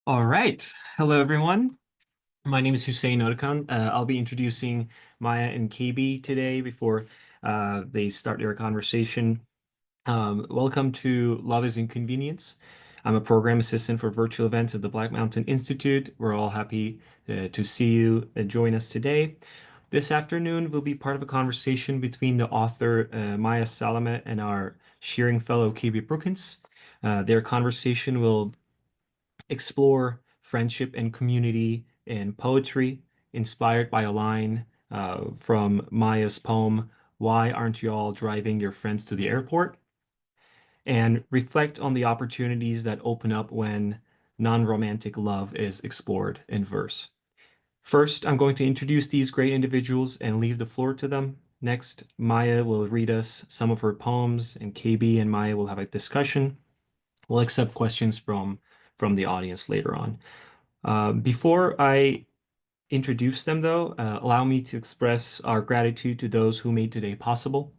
All right. Hello, everyone. My name is Hussein Otakan. I'll be introducing Maya and KB today before they start their conversation. Welcome to Love is Inconvenience. I'm a program assistant for virtual events at the Black Mountain Institute. We're all happy to see you join us today. This afternoon, we'll be part of a conversation between the author Maya Salameh and our shearing fellow KB Brookins. Their conversation will explore friendship and community in poetry, inspired by a line from Maya's poem, Why Aren't You All Driving Your Friends to the Airport? And reflect on the opportunities that open up when non-romantic love is explored in verse. First, I'm going to introduce these great individuals and leave the floor to them. Next, Maya will read us some of her poems, and KB and Maya will have a discussion. We'll accept questions from the audience later on. Before I introduce them, though, allow me to express our gratitude to those who made today possible.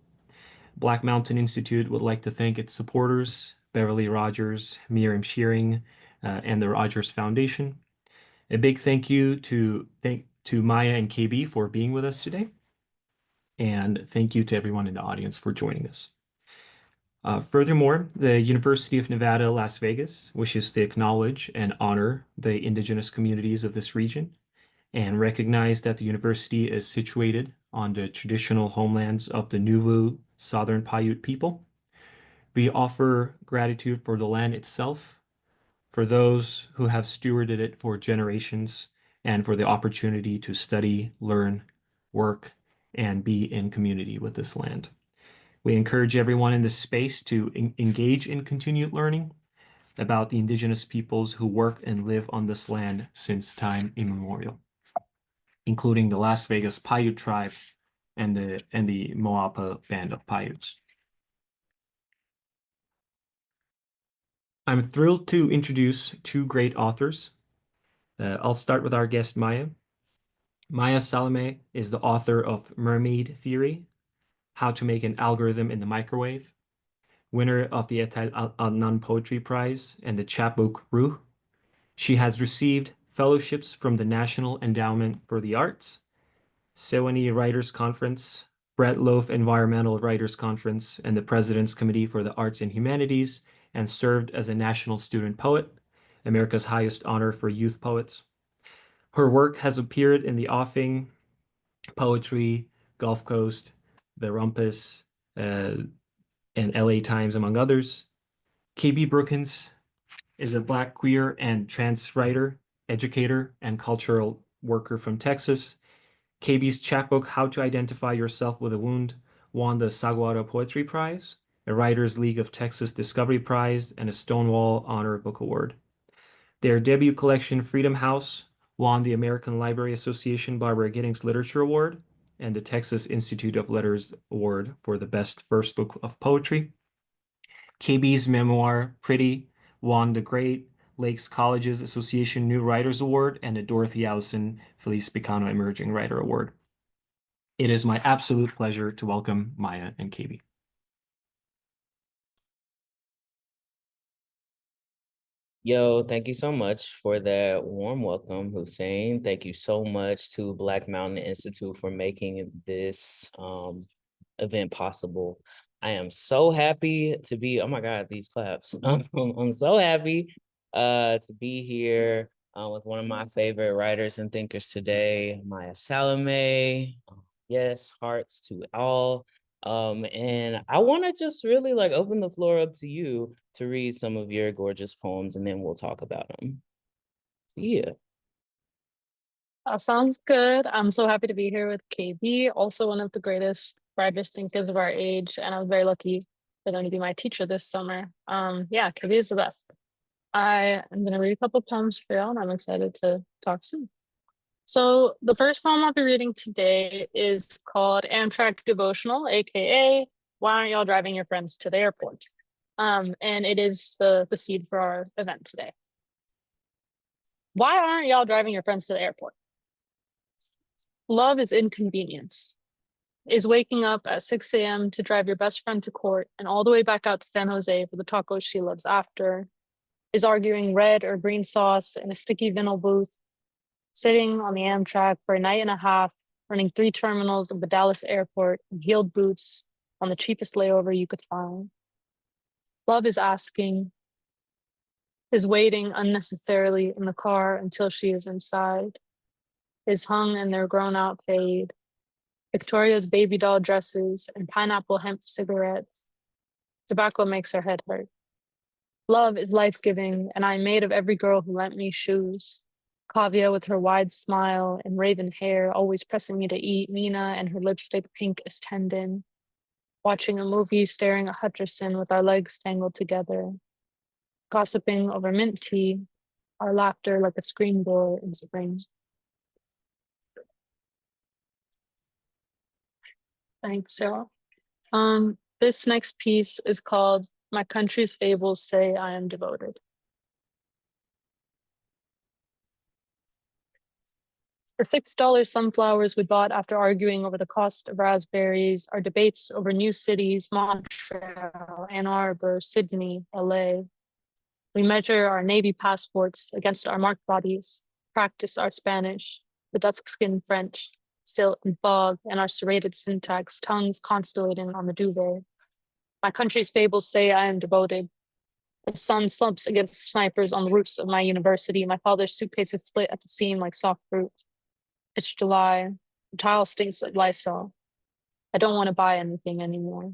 Black Mountain Institute would like to thank its supporters, Beverly Rogers, Miriam Shearing, and the Rogers Foundation. A big thank you to Maya and KB for being with us today. And thank you to everyone in the audience for joining us. Furthermore, the University of Nevada, Las Vegas wishes to acknowledge and honor the indigenous communities of this region and recognize that the university is situated on the traditional homelands of the Nuvu Southern Paiute people. We offer gratitude for the land itself, for those who have stewarded it for generations, and for the opportunity to study, learn, work, and be in community with this land. We encourage everyone in this space to engage in continued learning about the indigenous peoples who work and live on this land since time immemorial, including the Las Vegas Paiute tribe and the Moapa band of Paiutes. I'm thrilled to introduce two great authors. I'll start with our guest, Maya. Maya Salameh is the author of Mermaid Theory, How to Make an Algorithm in the Microwave, winner of the Etel Adnan Poetry Prize and the chapbook Rooh. She has received fellowships from the National Endowment for the Arts, Sewanee Writers Conference, Loaf Environmental Writers Conference, and the President's Committee for the Arts and Humanities, and served as a National Student Poet, America's highest honor for youth poets. Her work has appeared in the Offing, Poetry, Gulf Coast, the Rumpus, and LA Times, among others. KB Brookins is a Black queer and trans writer, educator, and cultural worker from Texas. KB's chapbook, How to Identify Yourself with a Wound, won the Saguaro Poetry Prize, a Writers League of Texas Discovery Prize, and a Stonewall Honor Book Award. Their debut collection, Freedom House, won the American Library Association Barbara Giddings Literature Award and the Texas Institute of Letters Award for the Best First Book of Poetry. KB's memoir, Pretty, won the Great Lakes Colleges Association New Writers Award and the Dorothy Allison Felice Picano Emerging Writer Award. It is my absolute pleasure to welcome Maya and KB. Yo, thank you so much for that warm welcome, Hussein. Thank you so much to Black Mountain Institute for making this event possible. I am so happy to be, oh my God, these claps. I'm so happy to be here with one of my favorite writers and thinkers today, Maya Salameh. Yes, hearts to all. And I want to just really like open the floor up to you to read some of your gorgeous poems, and then we'll talk about them. So, yeah. Sounds good. I'm so happy to be here with KB, also one of the greatest writers thinkers of our age, and I'm very lucky for them to be my teacher this summer. Yeah, KB is the best. I am gonna read a couple poems for y'all, and I'm excited to talk soon. So the first poem I'll be reading today is called Amtrak Devotional, aka Why Aren't Y'all Driving Your Friends to the Airport? And it is the seed for our event today. Why aren't y'all driving your friends to the airport? Love is inconvenience. Is waking up at 6 a.m. to drive your best friend to court and all the way back out to San Jose for the tacos she loves after. is arguing red or green sauce in a sticky vinyl booth, sitting on the Amtrak for a night and a half, running 3 terminals of the Dallas airport in heeled boots on the cheapest layover you could find. Love is asking, is waiting unnecessarily in the car until she is inside, is hung in their grown-out fade, Victoria's baby doll dresses and pineapple hemp cigarettes. Tobacco makes her head hurt. Love is life-giving, and I am made of every girl who lent me shoes. Kavya with her wide smile and raven hair, always pressing me to eat, Nina and her lipstick pink as tendon. Watching a movie, staring at Hutcherson with our legs tangled together. Gossiping over mint tea, our laughter like a screen door in spring. Thanks, Sarah. This next piece is called My Country's Fables Say I Am Devoted. For $6 sunflowers we bought after arguing over the cost of raspberries, our debates over new cities, Montreal, Ann Arbor, Sydney, LA. We measure our Navy passports against our marked bodies, practice our Spanish, the duck-skin French, silt and fog, and our serrated syntax, tongues constellating on the duvet. My country's fables say I am devoted. The sun slumps against snipers on the roofs of my university. My father's suitcase is split at the seam like soft fruit. It's July. The tile stinks like Lysol. I don't want to buy anything anymore.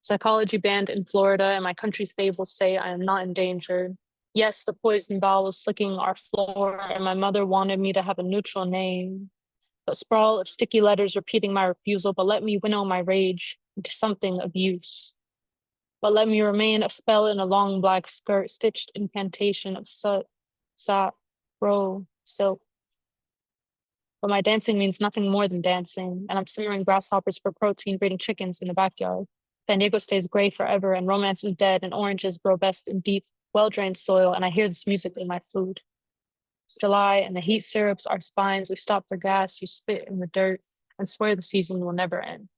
Psychology banned in Florida, and my country's fables say I am not endangered. Yes, the poison ball was slicking our floor, and my mother wanted me to have a neutral name. A sprawl of sticky letters repeating my refusal, but let me winnow my rage into something of use. But let me remain a spell in a long black skirt, stitched incantation of soot, sop, row, silk. But my dancing means nothing more than dancing, and I'm simmering grasshoppers for protein, breeding chickens in the backyard. San Diego stays gray forever, and romance is dead, and oranges grow best in deep, well-drained soil, and I hear this music in my food. It's July, and the heat syrups our spines. We stop for gas, you spit in the dirt, and swear the season will never end.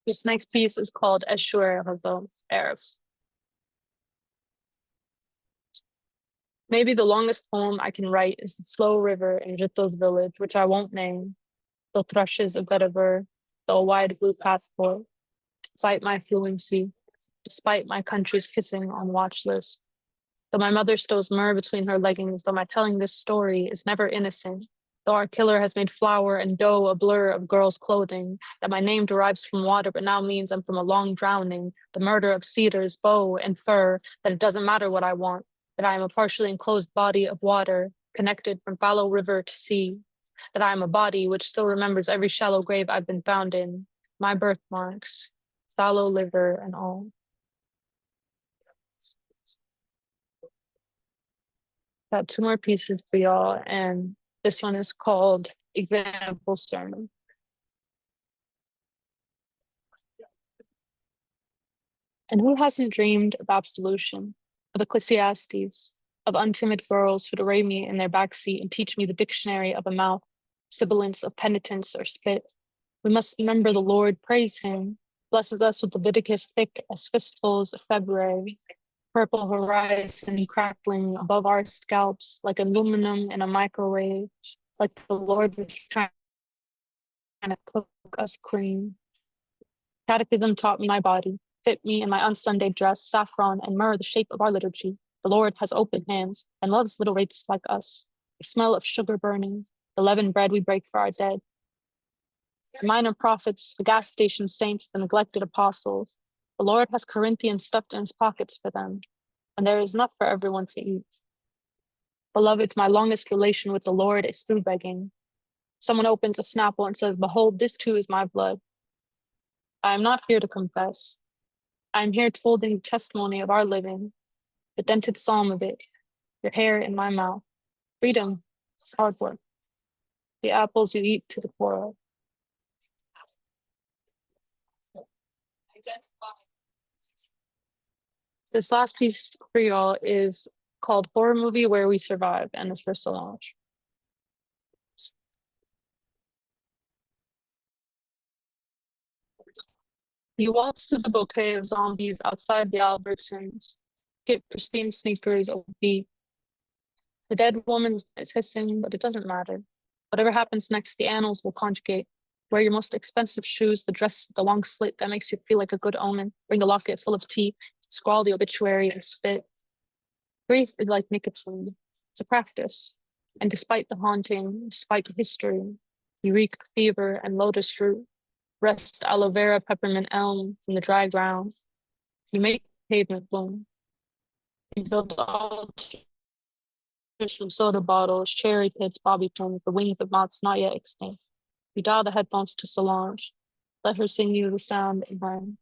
This next piece is called Eshuer Habo Arab. Maybe the longest poem I can write is the slow river in Jito's village, which I won't name. The thrushes of Bedouin, the wide blue passport, despite my fluency, despite my country's kissing on watch list. Though my mother stows myrrh between her leggings, though my telling this story is never innocent, though our killer has made flour and dough a blur of girls' clothing, that my name derives from water but now means I'm from a long drowning, the murder of cedars, bow, and fur, that it doesn't matter what I want, that I am a partially enclosed body of water, connected from fallow river to sea, that I am a body which still remembers every shallow grave I've been found in, my birthmarks, sallow liver and all. Got 2 more pieces for y'all, and this one is called Example Sermon. And who hasn't dreamed of absolution, of Ecclesiastes, of untimid girls who'd array me in their backseat and teach me the dictionary of a mouth, sibilance of penitence or spit? We must remember the Lord, praise him, blesses us with Leviticus thick as fistfuls of February, purple horizon crackling above our scalps like aluminum in a microwave, like the Lord was trying to cook us clean. Catechism taught me my body, fit me in my unsunday dress, saffron and myrrh the shape of our liturgy. The Lord has open hands and loves little wraiths like us. The smell of sugar burning, the leavened bread we break for our dead. The minor prophets, the gas station saints, the neglected apostles. The Lord has Corinthians stuffed in his pockets for them, and there is enough for everyone to eat. Beloved, my longest relation with the Lord is through begging. Someone opens a Snapple and says, behold, this too is my blood. I am not here to confess. I am here holding the testimony of our living, the dented psalm of it, the hair in my mouth. Freedom is hard work. The apples you eat to the poor. This last piece for y'all is called Horror Movie Where We Survive, and it's for Solange. You waltz through the bouquet of zombies outside the Albertsons, get pristine sneakers of beat. The dead woman is hissing, but it doesn't matter. Whatever happens next, the annals will conjugate. Wear your most expensive shoes, the dress with the long slit that makes you feel like a good omen. Bring a locket full of tea, scrawl the obituary and spit. Grief is like nicotine. It's a practice. And despite the haunting, despite the history, you reek fever and lotus root. Rest aloe vera, peppermint elm from the dry ground. You make pavement bloom. You build altars from soda bottles, cherry pits, bobby pins, the wings of moths not yet extinct. You dial the headphones to Solange. Let her sing you the sound of rain.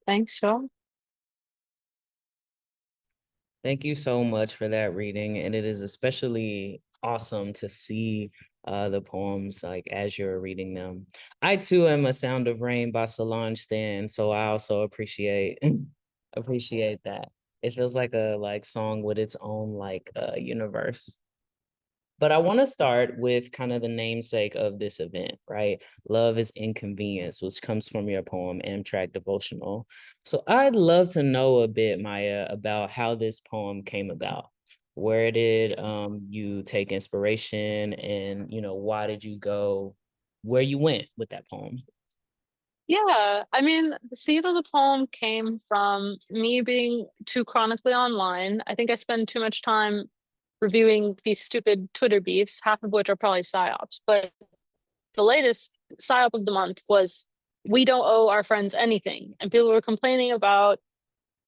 Thanks, y'all. Thank you so much for that reading. And it is especially awesome to see the poems like as you're reading them. I too am a Sound of Rain by Solange stan, so I also appreciate appreciate that. It feels like a song with its own universe. But I want to start with kind of the namesake of this event, right? Love is Inconvenience, which comes from your poem, Amtrak Devotional. So I'd love to know a bit, Maya, about how this poem came about. Where did you take inspiration, and, why did you go where you went with that poem? Yeah, I mean, the seed of the poem came from me being too chronically online. I think I spend too much time reviewing these stupid Twitter beefs, half of which are probably psyops. But the latest psyop of the month was we don't owe our friends anything. And people were complaining about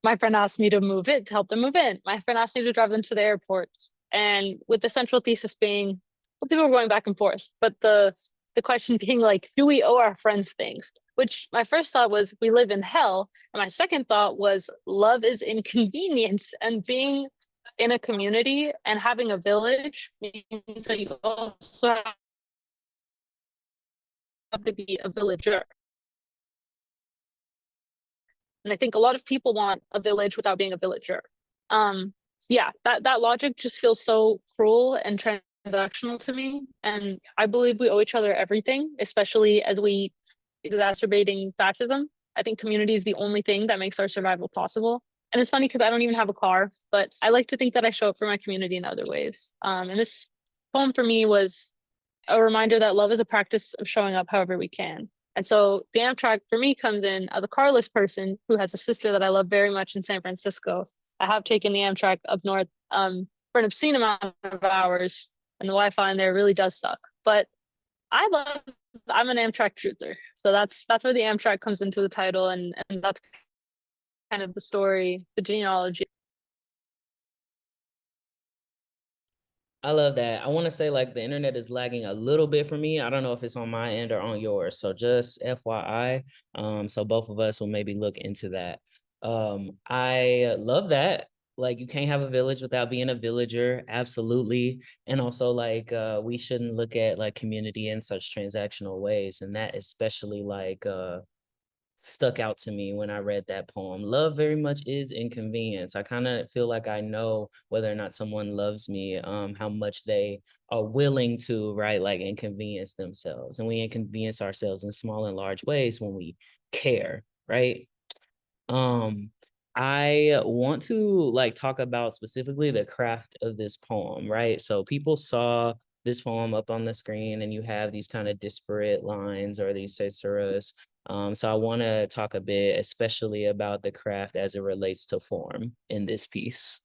my friend asked me to move in, to help them move in. My friend asked me to drive them to the airport. And with the central thesis being, well, people were going back and forth. But the question being like, do we owe our friends things? Which my first thought was, we live in hell. And my second thought was, love is inconvenience. And being in a community and having a village means that you also have to be a villager. And I think a lot of people want a village without being a villager. Yeah, that logic just feels so cruel and transactional to me. And I believe we owe each other everything, especially as we exacerbating fascism. I think community is the only thing that makes our survival possible. And it's funny because I don't even have a car, but I like to think that I show up for my community in other ways. And this poem for me was a reminder that love is a practice of showing up however we can. And so the Amtrak for me comes in as a carless person who has a sister that I love very much in San Francisco. I have taken the Amtrak up north for an obscene amount of hours, and the Wi-Fi in there really does suck. But I'm an Amtrak truther. So that's where the Amtrak comes into the title, and that's kind of the story, the genealogy. I love that. I want to say the internet is lagging a little bit for me. I don't know if it's on my end or on yours. So just FYI, so both of us will maybe look into that. I love that. You can't have a village without being a villager. Absolutely. And also we shouldn't look at community in such transactional ways. And that especially stuck out to me when I read that poem. Love very much is inconvenience. I kind of feel like I know whether or not someone loves me, how much they are willing to, right, inconvenience themselves. And we inconvenience ourselves in small and large ways when we care, right? I want to talk about specifically the craft of this poem, right? So people saw this poem up on the screen and you have these kind of disparate lines or these caesuras. So I want to talk a bit, especially about the craft as it relates to form in this piece.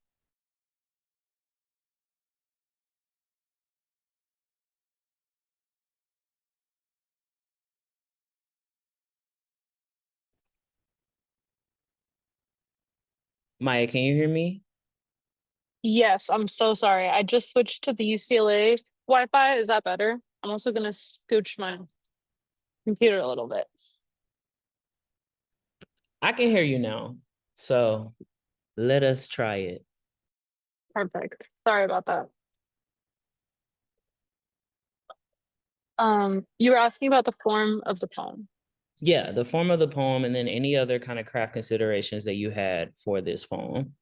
Maya, can you hear me? Yes, I'm so sorry. I just switched to the UCLA Wi-Fi. Is that better? I'm also gonna scooch my computer a little bit. I can hear you now. So let us try it. Perfect. Sorry about that. You were asking about the form of the poem. Yeah, the form of the poem, and then any other kind of craft considerations that you had for this poem.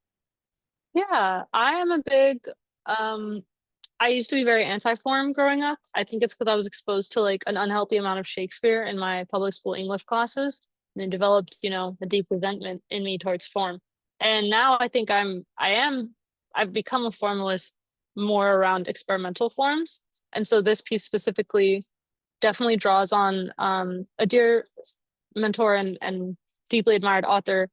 Yeah, I am a big I I used to be very anti-form growing up. I think it's because I was exposed to like an unhealthy amount of Shakespeare in my public school English classes, and it developed, a deep resentment in me towards form. And now I think I've become a formalist more around experimental forms. And so this piece specifically definitely draws on a dear mentor and deeply admired author,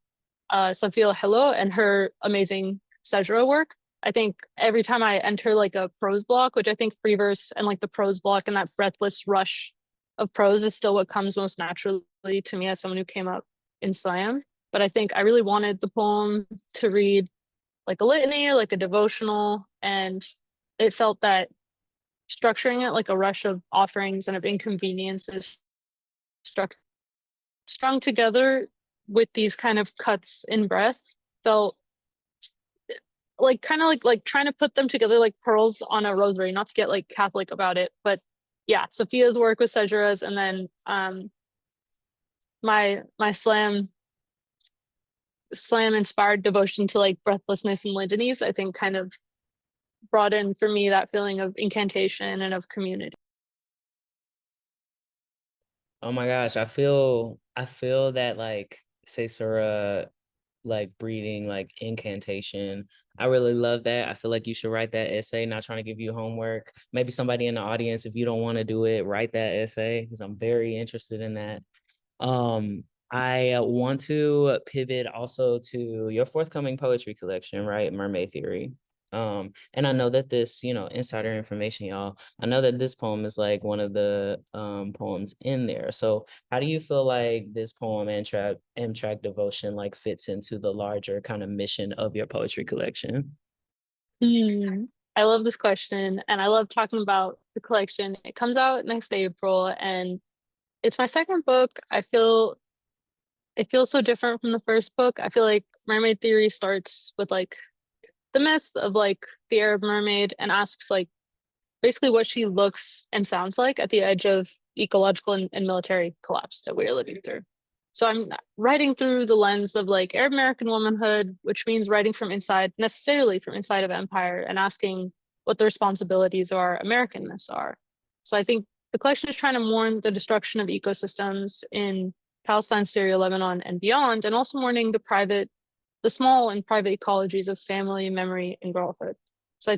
Sophia Hello, and her amazing Sejra work. I think every time I enter like a prose block, which I think free verse and like the prose block and that breathless rush of prose is still what comes most naturally to me as someone who came up in slam. But I think I really wanted the poem to read like a litany, like a devotional, and it felt that structuring it like a rush of offerings and of inconveniences struck strung together with these kind of cuts in breath felt like kind of like trying to put them together like pearls on a rosary, not to get like Catholic about it, but yeah, Sophia's work with Sejra's, and then my slam inspired devotion to like breathlessness and litanies, I think kind of brought in for me that feeling of incantation and of community. Oh my gosh, I feel that like Caesura like breeding like incantation. I really love that. I feel like you should write that essay, not trying to give you homework. Maybe somebody in the audience, if you don't want to do it, write that essay because I'm very interested in that. I want to pivot also to your forthcoming poetry collection, right? Mermaid Theory. And I know that this, insider information, y'all, I know that this poem is like one of the poems in there. So how do you feel like this poem, Amtrak Devotion, like fits into the larger kind of mission of your poetry collection? Hmm. I love this question and I love talking about the collection. It comes out next April and it's my second book. I feel it feels so different from the first book. I feel like Mermaid Theory starts with like the myth of like the Arab mermaid and asks like basically what she looks and sounds like at the edge of ecological and military collapse that we're living through. So I'm writing through the lens of like Arab American womanhood, which means writing from inside, necessarily from inside of empire, and asking what the responsibilities of our Americanness are. So I think the collection is trying to mourn the destruction of ecosystems in Palestine, Syria, Lebanon, and beyond, and also mourning the small and private ecologies of family, memory, and girlhood. So I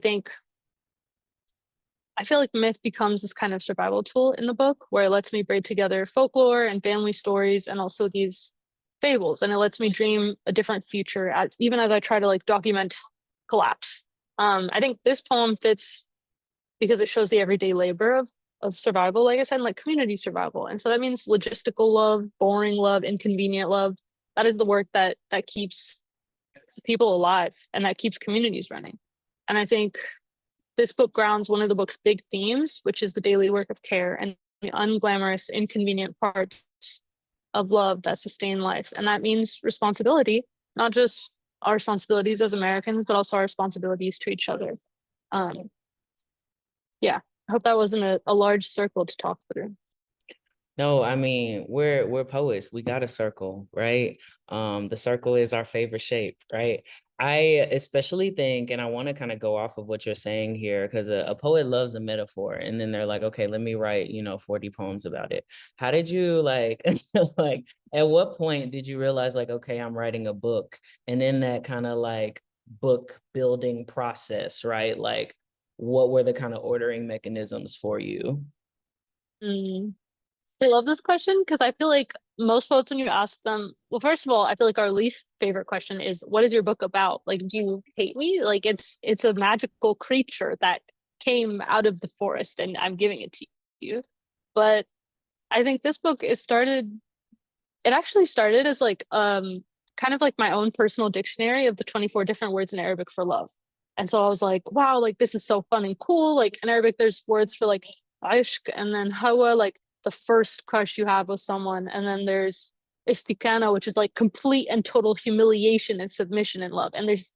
feel like myth becomes this kind of survival tool in the book where it lets me braid together folklore and family stories and also these fables. And it lets me dream a different future even as I try to like document collapse. I think this poem fits because it shows the everyday labor of survival, like I said, like community survival. And so that means logistical love, boring love, inconvenient love. That is the work that keeps people alive and that keeps communities running. And I think this book grounds one of the book's big themes, which is the daily work of care and the unglamorous, inconvenient parts of love that sustain life. And that means responsibility, not just our responsibilities as Americans, but also our responsibilities to each other. Yeah, I hope that wasn't a large circle to talk through. No, I mean, we're poets. We got a circle, right? The circle is our favorite shape, right? I especially think, and I want to kind of go off of what you're saying here, because a poet loves a metaphor, and then they're like, okay, let me write, 40 poems about it. How did you like, like, at what point did you realize, like, okay, I'm writing a book, and then that kind of like book building process, right? Like, what were the kind of ordering mechanisms for you? Mm. I love this question because I feel like most poets, when you ask them, well, first of all, I feel like our least favorite question is, "What is your book about?" Like, do you hate me? Like, it's a magical creature that came out of the forest, and I'm giving it to you. But I think this book is started. It actually started as like kind of like my own personal dictionary of the 24 different words in Arabic for love. And so I was like, wow, like this is so fun and cool. Like in Arabic, there's words for like ishq and then hawa, like the first crush you have with someone. And then there's istikana, which is like complete and total humiliation and submission in love. And there's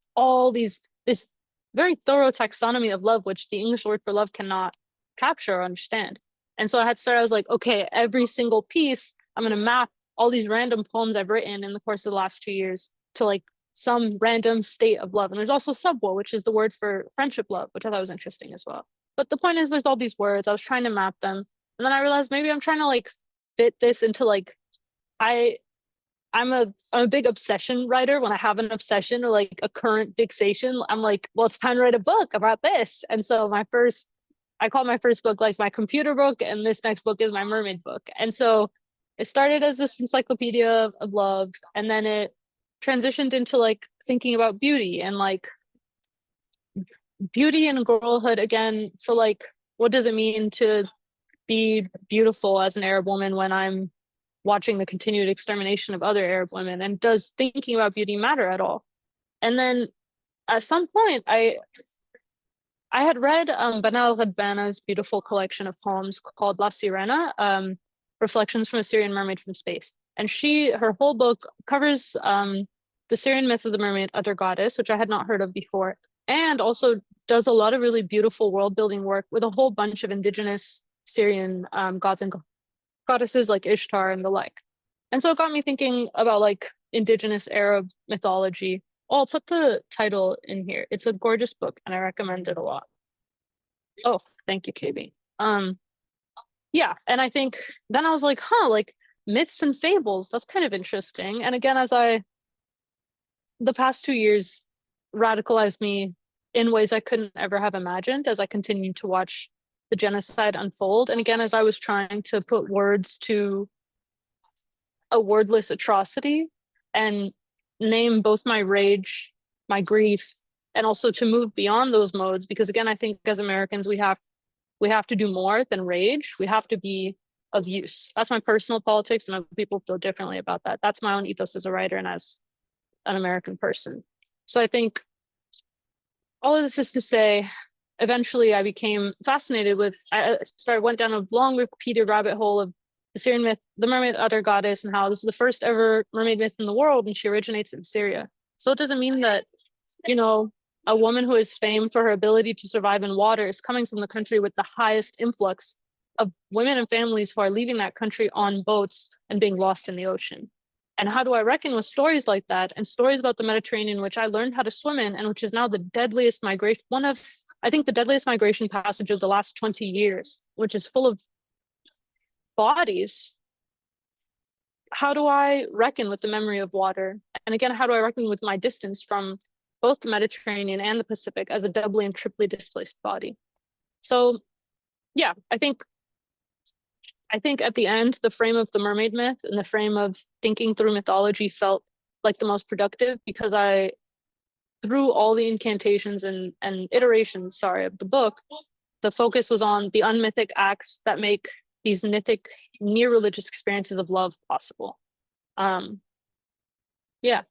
this very thorough taxonomy of love, which the English word for love cannot capture or understand. And so I was like, okay, every single piece, I'm going to map all these random poems I've written in the course of the last 2 years to like some random state of love. And there's also subwa, which is the word for friendship love, which I thought was interesting as well. But the point is, there's all these words. I was trying to map them, and then I realized maybe I'm trying to like fit this into like I I'm a big obsession writer. When I have an obsession or like a current fixation, I'm like, well, it's time to write a book about this. And so I call my first book like my computer book, and this next book is my mermaid book. And so it started as this encyclopedia of love, and then it transitioned into like thinking about beauty and like beauty and girlhood again. So like, what does it mean to be beautiful as an Arab woman when I'm watching the continued extermination of other Arab women? And does thinking about beauty matter at all? And then at some point, I had read Banal Ghadbana's beautiful collection of poems called La Sirena, Reflections from a Syrian Mermaid from Space. And her whole book covers the Syrian myth of the mermaid, other goddess, which I had not heard of before, and also does a lot of really beautiful world building work with a whole bunch of indigenous Syrian gods and goddesses like Ishtar and the like. And so it got me thinking about like indigenous Arab mythology. Oh, I'll put the title in here. It's a gorgeous book and I recommend it a lot. Oh, thank you, KB. Yeah, and I think then I was like, like myths and fables, that's kind of interesting. And again, the past 2 years radicalized me in ways I couldn't ever have imagined as I continued to watch the genocide unfold. And again, as I was trying to put words to a wordless atrocity and name both my rage, my grief, and also to move beyond those modes. Because again, I think as Americans, we have to do more than rage. We have to be of use. That's my personal politics, and people feel differently about that. That's my own ethos as a writer and as an American person. So I think all of this is to say, eventually I became fascinated with, went down a long repeated rabbit hole of the Syrian myth, the mermaid other goddess, and how this is the first ever mermaid myth in the world, and she originates in Syria. So it doesn't mean that, a woman who is famed for her ability to survive in water is coming from the country with the highest influx of women and families who are leaving that country on boats and being lost in the ocean. And how do I reckon with stories like that and stories about the Mediterranean, which I learned how to swim in and which is now the deadliest migration, I think the deadliest migration passage of the last 20 years, which is full of bodies. How do I reckon with the memory of water? And again, how do I reckon with my distance from both the Mediterranean and the Pacific as a doubly and triply displaced body? So yeah, I think at the end, the frame of the mermaid myth and the frame of thinking through mythology felt like the most productive, because through all the incantations and iterations, of the book, the focus was on the unmythic acts that make these mythic, near religious experiences of love possible. Yeah,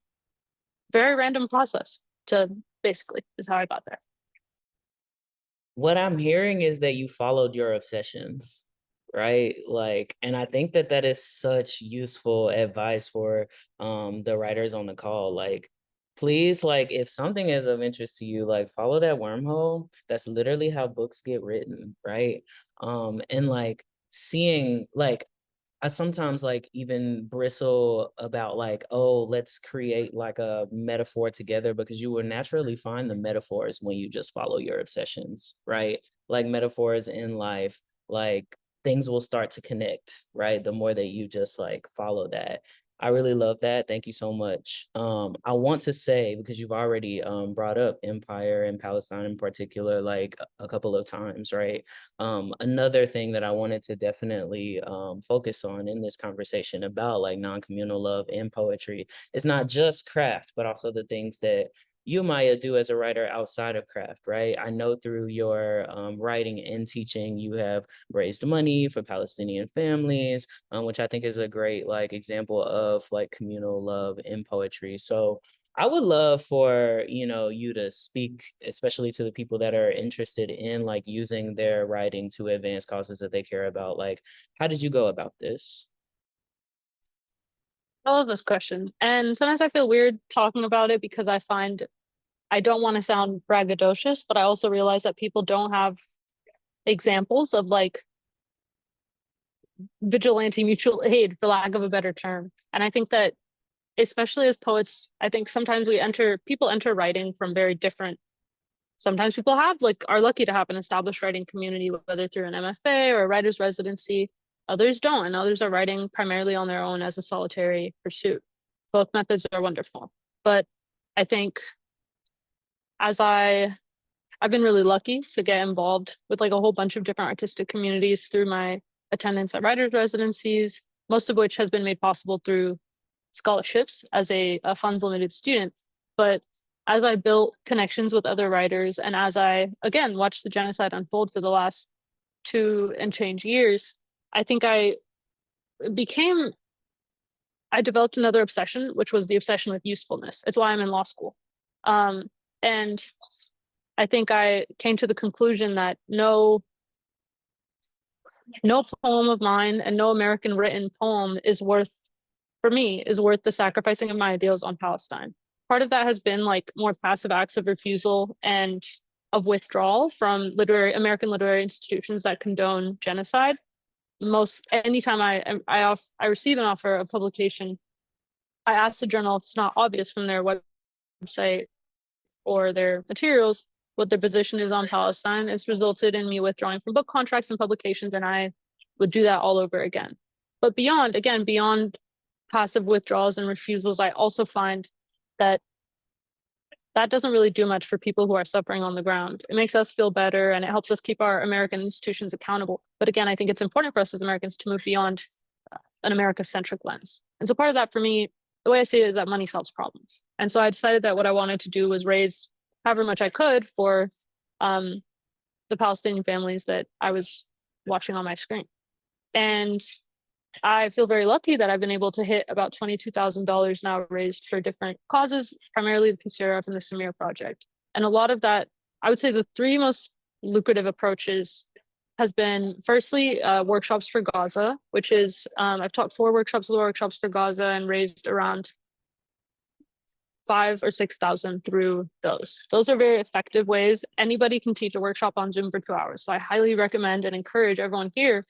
very random process basically is how I got there. What I'm hearing is that you followed your obsessions, right? Like, and I think that is such useful advice for the writers on the call. Like, please, like, if something is of interest to you, like, follow that wormhole. That's literally how books get written, right? And like seeing, like, I sometimes like even bristle about like, oh, let's create like a metaphor together, because you will naturally find the metaphors when you just follow your obsessions, right? Like metaphors in life, like things will start to connect, right? The more that you just like follow that. I really love that. Thank you so much. I want to say, because you've already brought up Empire and Palestine in particular, like a couple of times, right? Another thing that I wanted to definitely focus on in this conversation about like non-communal love and poetry is not just craft, but also the things that you, Maya, do as a writer outside of craft, right? I know through your writing and teaching, you have raised money for Palestinian families, which I think is a great like example of like communal love in poetry. So I would love for, you to speak, especially to the people that are interested in like using their writing to advance causes that they care about. Like, how did you go about this? I love this question. And sometimes I feel weird talking about it because I don't want to sound braggadocious, but I also realize that people don't have examples of like vigilante mutual aid, for lack of a better term. And I think that especially as poets, I think sometimes people enter writing from very different sometimes people have are lucky to have an established writing community, whether through an MFA or a writer's residency. Others don't, and others are writing primarily on their own as a solitary pursuit. Both methods are wonderful, but I think as I've been really lucky to get involved with a whole bunch of different artistic communities through my attendance at writers residencies, most of which has been made possible through scholarships as a funds limited student. But as I built connections with other writers, and as I again watched the genocide unfold for the last 2 and change years, I think I developed another obsession, which was the obsession with usefulness. It's why I'm in law school. And I think I came to the conclusion that no poem of mine and no American written poem is worth, for me, is worth the sacrificing of my ideals on Palestine. Part of that has been more passive acts of refusal and of withdrawal from American literary institutions that condone genocide. Anytime I receive an offer of publication, I ask the journal if it's not obvious from their website or their materials what their position is on Palestine. It's resulted in me withdrawing from book contracts and publications, and I would do that all over again. But beyond passive withdrawals and refusals, I also find that doesn't really do much for people who are suffering on the ground. It makes us feel better, and it helps us keep our American institutions accountable. But again, I think it's important for us as Americans to move beyond an America-centric lens. And so part of that for me, the way I see it, is that money solves problems. And so I decided that what I wanted to do was raise however much I could for the Palestinian families that I was watching on my screen. And I feel very lucky that I've been able to hit about $22,000 now raised for different causes, primarily the PCRF and the Samir Project. And a lot of that, I would say the 3 most lucrative approaches has been, firstly, workshops for Gaza, which is, I've taught 4 workshops for Gaza and raised around 5,000 or 6,000 through those. Those are very effective ways. Anybody can teach a workshop on Zoom for 2 hours. So I highly recommend and encourage everyone here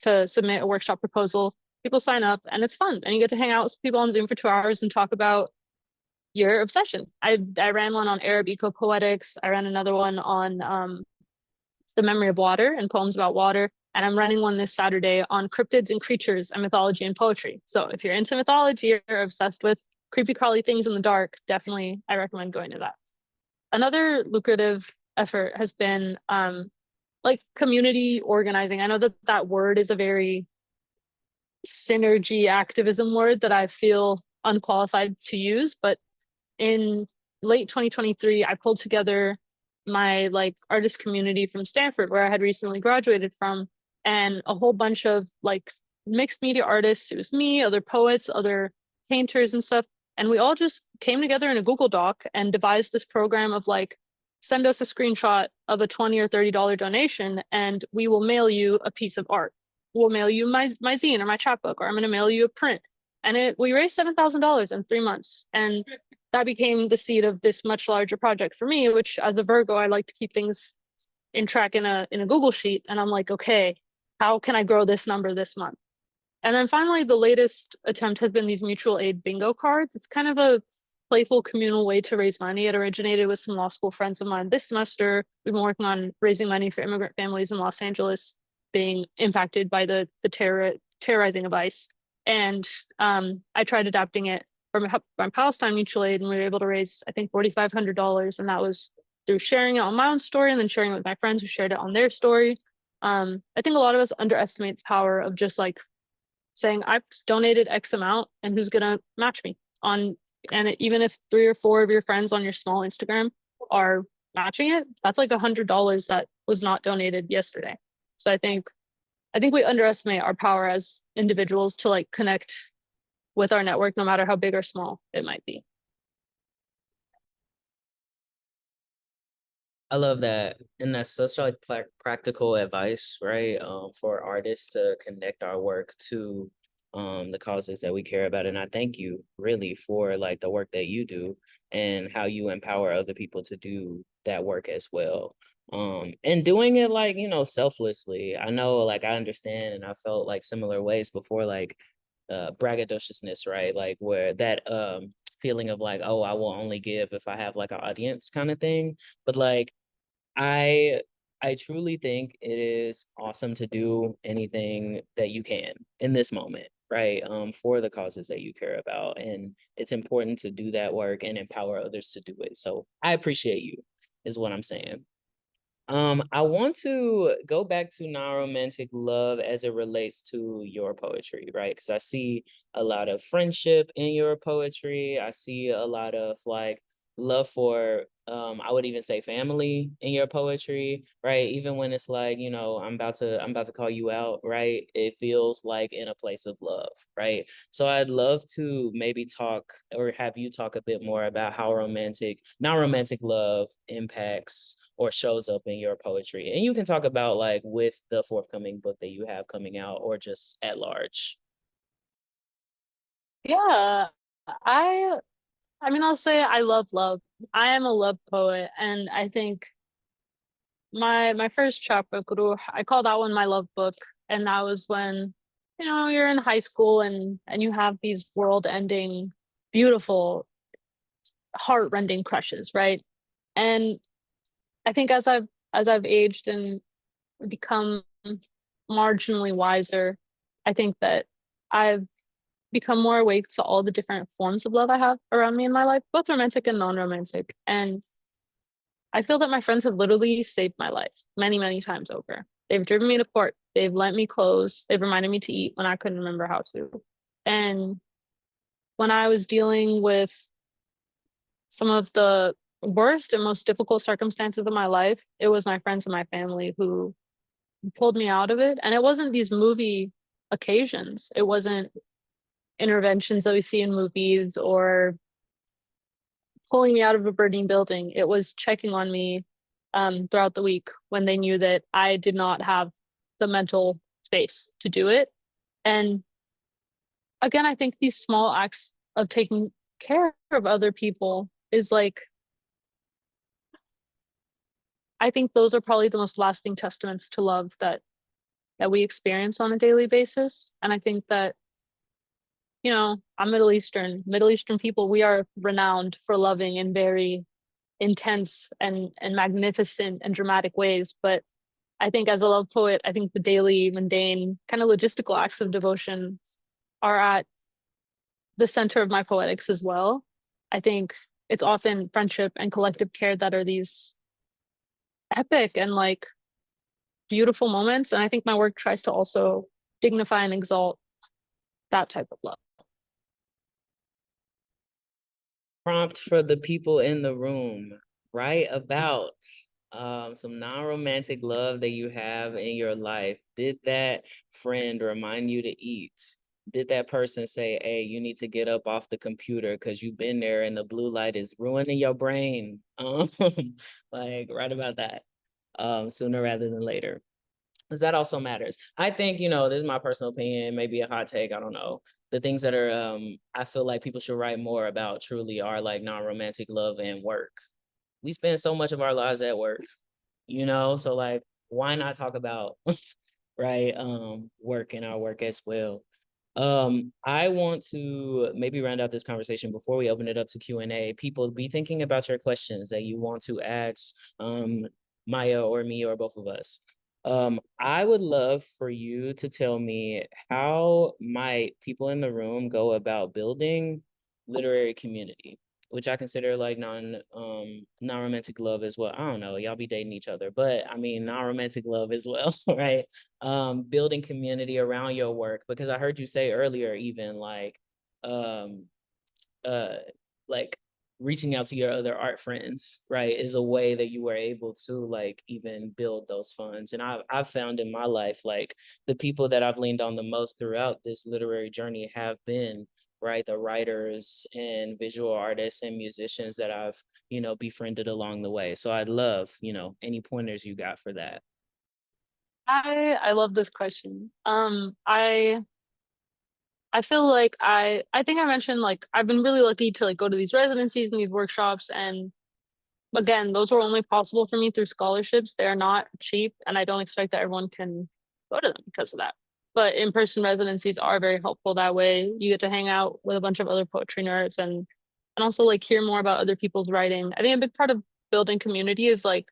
to submit a workshop proposal. People sign up and it's fun. And you get to hang out with people on Zoom for 2 hours and talk about your obsession. I ran one on Arab eco-poetics. I ran another one on the memory of water and poems about water. And I'm running one this Saturday on cryptids and creatures and mythology and poetry. So if you're into mythology or obsessed with creepy crawly things in the dark, definitely I recommend going to that. Another lucrative effort has been community organizing. I know that word is a very synergy activism word that I feel unqualified to use, but in late 2023, I pulled together my artist community from Stanford, where I had recently graduated from, and a whole bunch of mixed media artists. It was me, other poets, other painters and stuff. And we all just came together in a Google Doc and devised this program of send us a screenshot of a $20 or $30 donation, and we will mail you a piece of art. We'll mail you my zine or my chapbook, or I'm going to mail you a print. And we raised $7,000 in 3 months. And that became the seed of this much larger project for me, which as a Virgo, I like to keep things in track in a Google sheet. And I'm like, okay, how can I grow this number this month? And then finally, the latest attempt has been these mutual aid bingo cards. It's kind of a playful communal way to raise money. It originated with some law school friends of mine this semester. We've been working on raising money for immigrant families in Los Angeles being impacted by the terrorizing of ICE. And I tried adapting it from Palestine Mutual Aid, and we were able to raise, I think, $4,500. And that was through sharing it on my own story and then sharing it with my friends who shared it on their story. I think a lot of us underestimate the power of just saying, I've donated X amount and who's gonna match me on, and even if 3 or 4 of your friends on your small Instagram are matching it, that's $100 that was not donated yesterday. So I think we underestimate our power as individuals to connect with our network, no matter how big or small it might be. I love that. And that's such practical advice, right? For artists to connect our work to the causes that we care about. And I thank you really for the work that you do and how you empower other people to do that work as well. And doing it selflessly. I know I understand, and I felt similar ways before, braggadociousness, right? Where that feeling of oh, I will only give if I have an audience kind of thing. But I truly think it is awesome to do anything that you can in this moment, right? For the causes that you care about. And it's important to do that work and empower others to do it. So I appreciate you, is what I'm saying. I want to go back to non-romantic love as it relates to your poetry, right? Because I see a lot of friendship in your poetry. I see a lot of like love for I would even say family in your poetry, right? Even when it's like, you know, I'm about to call you out, right? It feels like in a place of love, right? So I'd love to maybe talk or have you talk a bit more about how non-romantic love impacts or shows up in your poetry. And you can talk about like with the forthcoming book that you have coming out or just at large. Yeah, I I mean, I'll say I love love. I am a love poet, and I think my first chapbook, Rooh, I call that one my love book, and that was when, you know, you're in high school and you have these world-ending, beautiful, heart-rending crushes, right? And I think as I've aged and become marginally wiser, I think that I've become more awake to all the different forms of love I have around me in my life, both romantic and non-romantic. And I feel that my friends have literally saved my life many, many times over. They've driven me to court. They've lent me clothes. They've reminded me to eat when I couldn't remember how to. And when I was dealing with some of the worst and most difficult circumstances of my life, it was my friends and my family who pulled me out of it. And it wasn't these movie occasions. It wasn't interventions that we see in movies or pulling me out of a burning building. It was checking on me throughout the week when they knew that I did not have the mental space to do it. And again, I think these small acts of taking care of other people is like, I think those are probably the most lasting testaments to love that we experience on a daily basis. And I think that, you know, I'm Middle Eastern people, we are renowned for loving in very intense and magnificent and dramatic ways. But I think as a love poet, I think the daily, mundane, kind of logistical acts of devotion are at the center of my poetics as well. I think it's often friendship and collective care that are these epic and like beautiful moments. And I think my work tries to also dignify and exalt that type of love. Prompt for the people in the room. Write about some non-romantic love that you have in your life. Did that friend remind you to eat? Did that person say, hey, you need to get up off the computer because you've been there and the blue light is ruining your brain? Like, write about that sooner rather than later. Because that also matters. I think, you know, this is my personal opinion, maybe a hot take, I don't know. The things that are, I feel like people should write more about truly are like non-romantic love and work. We spend so much of our lives at work, you know? So like, why not talk about, right, work and our work as well? I want to maybe round out this conversation before we open it up to Q&A. People, be thinking about your questions that you want to ask Maya or me or both of us. I would love for you to tell me how might people in the room go about building literary community, which I consider like non-romantic love as well. I don't know, y'all be dating each other, but I mean non-romantic love as well, right? Building community around your work, because I heard you say earlier even um like reaching out to your other art friends, right, is a way that you were able to like even build those funds. And I've found in my life, like the people that I've leaned on the most throughout this literary journey have been, right, the writers and visual artists and musicians that I've, you know, befriended along the way. So I'd love, you know, any pointers you got for that. I love this question. I feel like I think I mentioned like I've been really lucky to like go to these residencies and these workshops, and again, those were only possible for me through scholarships. They're not cheap, and I don't expect that everyone can go to them because of that. But in-person residencies are very helpful that way. You get to hang out with a bunch of other poetry nerds and also like hear more about other people's writing. I think a big part of building community is like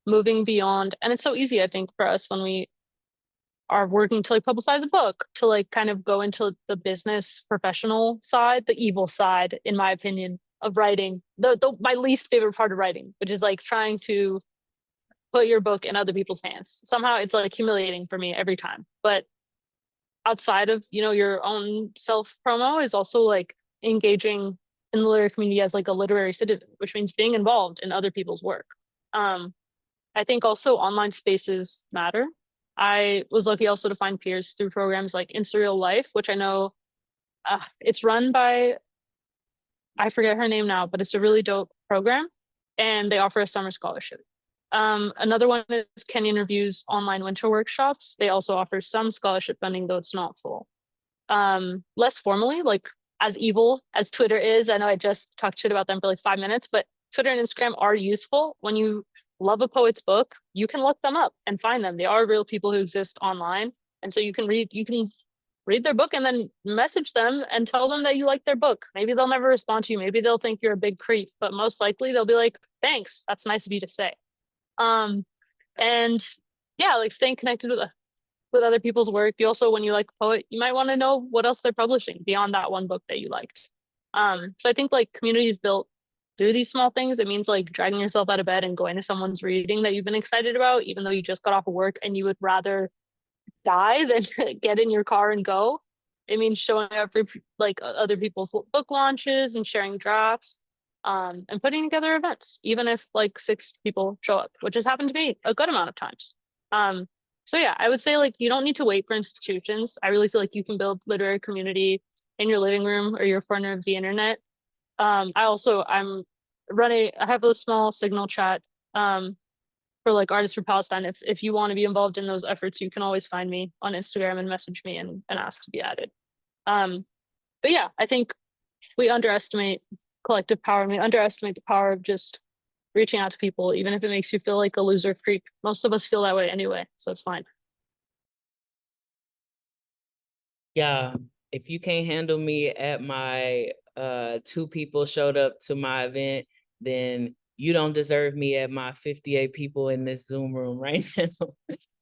moving beyond, and it's so easy, I think, for us when we are working to like publicize a book to like kind of go into the business professional side, the evil side, in my opinion, of writing. The my least favorite part of writing, which is like trying to put your book in other people's hands. Somehow it's like humiliating for me every time. But outside of, you know, your own self promo is also like engaging in the literary community as like a literary citizen, which means being involved in other people's work. I think also online spaces matter. I was lucky also to find peers through programs like In Surreal Life, which I know it's run by, I forget her name now, but it's a really dope program, and they offer a summer scholarship. Another one is Kenyon Review's online winter workshops. They also offer some scholarship funding, though it's not full. Less formally, like as evil as Twitter is, I know I just talked shit about them for like 5 minutes, but Twitter and Instagram are useful. When you love a poet's book, you can look them up and find them. They are real people who exist online. And so you can read their book and then message them and tell them that you like their book. Maybe they'll never respond to you. Maybe they'll think you're a big creep, but most likely they'll be like, thanks, that's nice of you to say. And yeah, like staying connected with other people's work. You also, when you like a poet, you might want to know what else they're publishing beyond that one book that you liked. So I think like community is built through these small things. It means like dragging yourself out of bed and going to someone's reading that you've been excited about, even though you just got off of work and you would rather die than get in your car and go. It means showing up for like other people's book launches and sharing drafts, and putting together events, even if like 6 people show up, which has happened to me a good amount of times. So yeah, I would say like you don't need to wait for institutions. I really feel like you can build literary community in your living room or your corner of the internet. I'm running, I have a small Signal chat for like Artists for Palestine. If you want to be involved in those efforts, you can always find me on Instagram and message me and ask to be added. But yeah, I think we underestimate collective power, and we underestimate the power of just reaching out to people, even if it makes you feel like a loser creep. Most of us feel that way anyway, so it's fine. Yeah, if you can't handle me at my 2 people showed up to my event, then you don't deserve me at my 58 people in this Zoom room right now.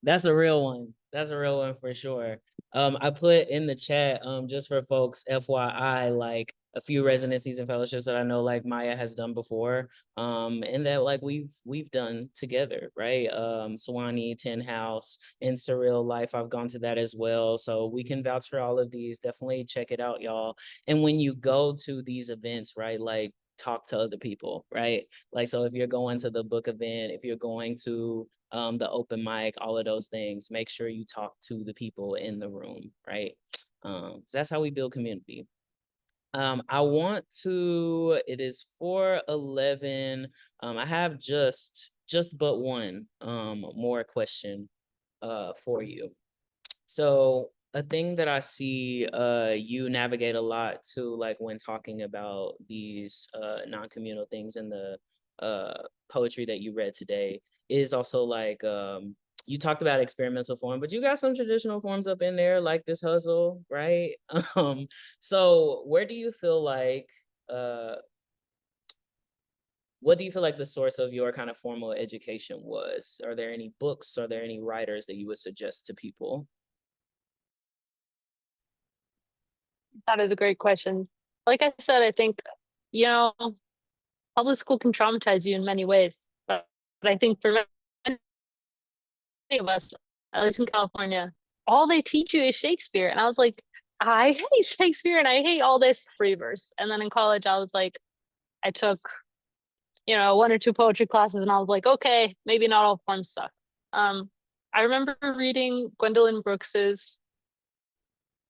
That's a real one. That's a real one for sure. I put in the chat, just for folks, FYI, like a few residencies and fellowships that I know like Maya has done before, and that like we've done together, right? Sewanee, Tin House, In Surreal Life, I've gone to that as well. So we can vouch for all of these. Definitely check it out, y'all. And when you go to these events, right, like talk to other people, right? Like, so if you're going to the book event, if you're going to the open mic, all of those things, make sure you talk to the people in the room, right? So that's how we build community. I want to, it is 4:11. I have just but one more question for you. So a thing that I see you navigate a lot too, like when talking about these non-communal things in the poetry that you read today, is also like you talked about experimental form, but you got some traditional forms up in there, like this hustle, right? So where do you feel like what do you feel like the source of your kind of formal education was? Are there any books? Are there any writers that you would suggest to people? That is a great question. Like I said, I think, you know, public school can traumatize you in many ways, but I think for many of us, at least in California, all they teach you is Shakespeare. And I was like, I hate Shakespeare and I hate all this free verse. And then in college, I was like, I took, you know, 1 or 2 poetry classes and I was like, okay, maybe not all forms suck. I remember reading Gwendolyn Brooks's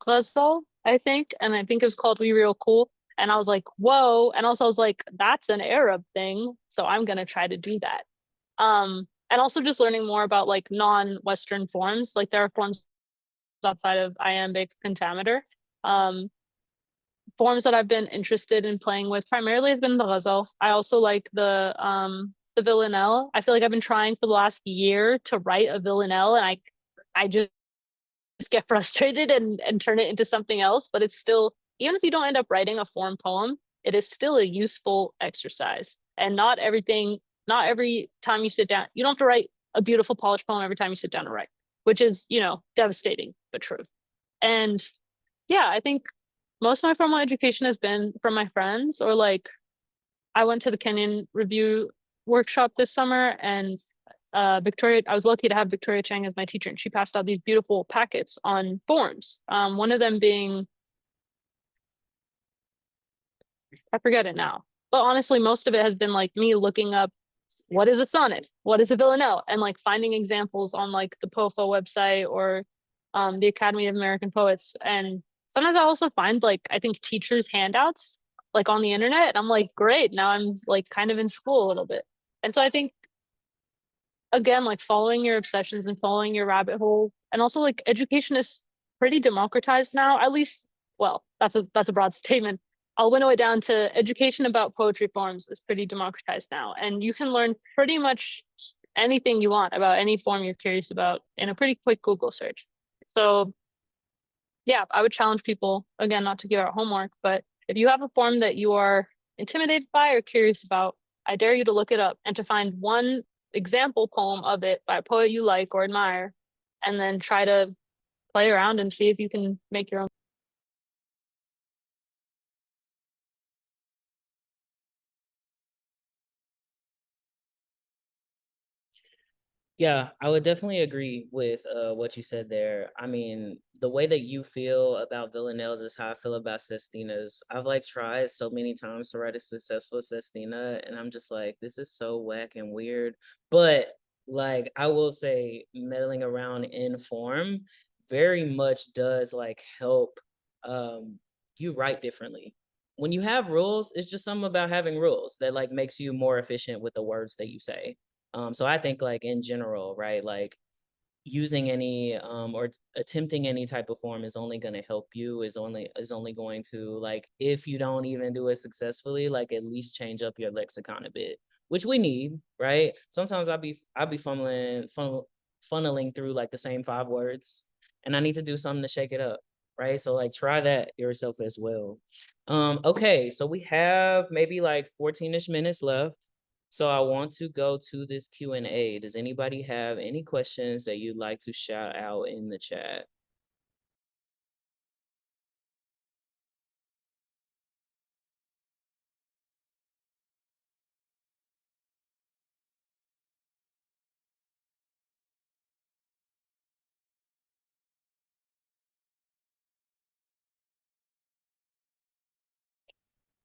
Ghazal, I think, and I think it was called We Real Cool. And I was like, whoa. And also I was like, that's an Arab thing. So I'm gonna try to do that. And also just learning more about like non-Western forms. Like there are forms outside of iambic pentameter. Forms that I've been interested in playing with primarily has been the ghazal. I also like the villanelle. I feel like I've been trying for the last year to write a villanelle, and I just get frustrated and turn it into something else. But it's still, even if you don't end up writing a form poem, it is still a useful exercise. And not everything not every time you sit down, you don't have to write a beautiful polished poem every time you sit down to write, which is, devastating, but true. And yeah, I think most of my formal education has been from my friends, or like I went to the Kenyan review workshop this summer, and I was lucky to have Victoria Chang as my teacher, and she passed out these beautiful packets on forms. One of them being, I forget it now, but honestly, most of it has been like me looking up what is a sonnet, what is a villanelle, and like finding examples on like the POFA website or the Academy of American Poets. And sometimes I also find like I think teachers' handouts like on the internet, and I'm like, great, now I'm like kind of in school a little bit. And so I think again, like following your obsessions and following your rabbit hole, and also like education is pretty democratized now, at least. Well, that's a broad statement. I'll winnow it down to education about poetry forms is pretty democratized now, and you can learn pretty much anything you want about any form you're curious about in a pretty quick Google search. So yeah, I would challenge people, again, not to give out homework, but if you have a form that you are intimidated by or curious about, I dare you to look it up and to find one example poem of it by a poet you like or admire, and then try to play around and see if you can make your own. Yeah, I would definitely agree with what you said there. I mean, the way that you feel about villanelles is how I feel about sestinas. I've like tried so many times to write a successful sestina, and I'm just like, this is so whack and weird. But like, I will say, meddling around in form very much does like help you write differently. When you have rules, it's just something about having rules that like makes you more efficient with the words that you say. So I think like in general, right, like using any or attempting any type of form is only going to help you, is only going to, like, if you don't even do it successfully, like at least change up your lexicon a bit, which we need, right? Sometimes I'll be funneling through like the same 5 words, and I need to do something to shake it up, right? So like try that yourself as well. Okay, so we have maybe like 14ish minutes left. So I want to go to this Q&A. Does anybody have any questions that you'd like to shout out in the chat?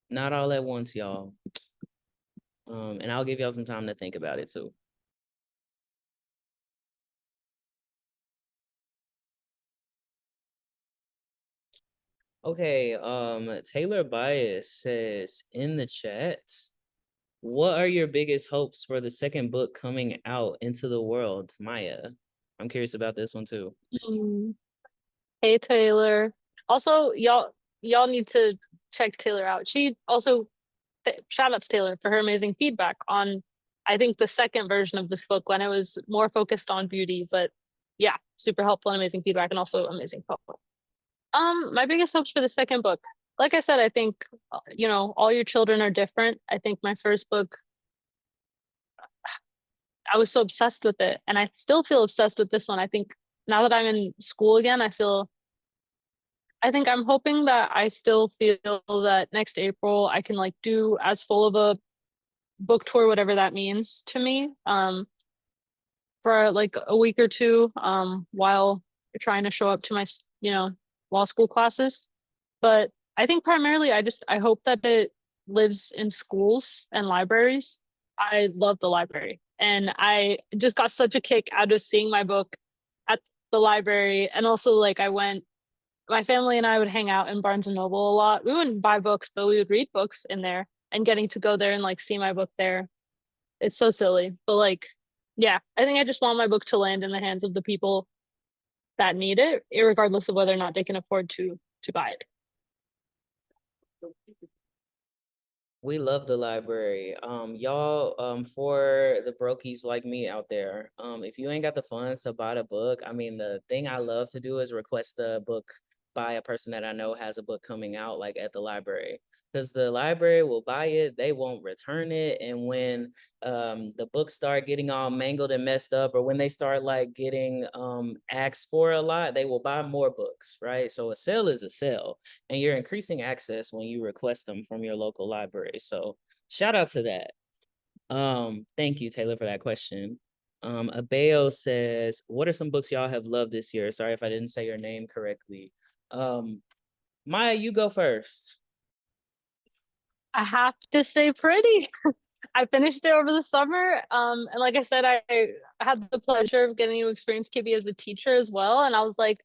Not all at once, y'all. And I'll give y'all some time to think about it too. Okay, Taylor Bias says in the chat, what are your biggest hopes for the second book coming out into the world, Maya? I'm curious about this one too. Hey Taylor. Also, y'all need to check Taylor out. She also shout out to Taylor for her amazing feedback on, I think, the second version of this book when it was more focused on beauty. But yeah, super helpful and amazing feedback, and also amazing poem. My biggest hopes for the second book, like I said, I think all your children are different. I think my first book, I was so obsessed with it, and I still feel obsessed with this one. I think now that I'm in school again, I think I'm hoping that I still feel that next April I can like do as full of a book tour, whatever that means to me, for like a week or two, while trying to show up to my, law school classes. But I think primarily I hope that it lives in schools and libraries. I love the library, and I just got such a kick out of seeing my book at the library. And also like my family and I would hang out in Barnes and Noble a lot. We wouldn't buy books, but we would read books in there, and getting to go there and like see my book there. It's so silly. But like, yeah, I think I just want my book to land in the hands of the people that need it, regardless of whether or not they can afford to buy it. We love the library. Y'all, for the brokies like me out there, if you ain't got the funds to buy the book, I mean, the thing I love to do is request the book by a person that I know has a book coming out like at the library, because the library will buy it, they won't return it. And when the books start getting all mangled and messed up, or when they start like getting asked for a lot, they will buy more books, right? So a sale is a sale, and you're increasing access when you request them from your local library. So shout out to that. Thank you, Taylor, for that question. Abeo says, what are some books y'all have loved this year? Sorry if I didn't say your name correctly. Maya, you go first. I have to say Pretty. I finished it over the summer. And like I said, I had the pleasure of getting to experience KB as a teacher as well. And I was like,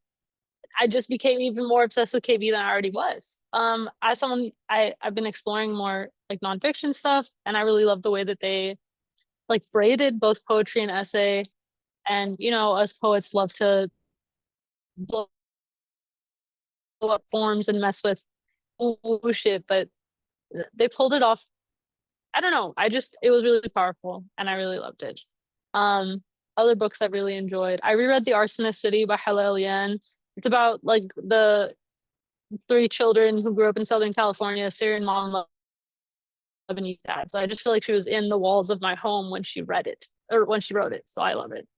I just became even more obsessed with KB than I already was. As someone, I've been exploring more like nonfiction stuff, and I really love the way that they like braided both poetry and essay. And you know, us poets love to blow up forms and mess with shit, but they pulled it off. I don't know. It was really powerful, and I really loved it. Other books I really enjoyed. I reread The Arsonist City by Hala Elian. It's about like the three children who grew up in Southern California, Syrian mom and Lebanese dad. So I just feel like she was in the walls of my home when she read it or when she wrote it. So I love it.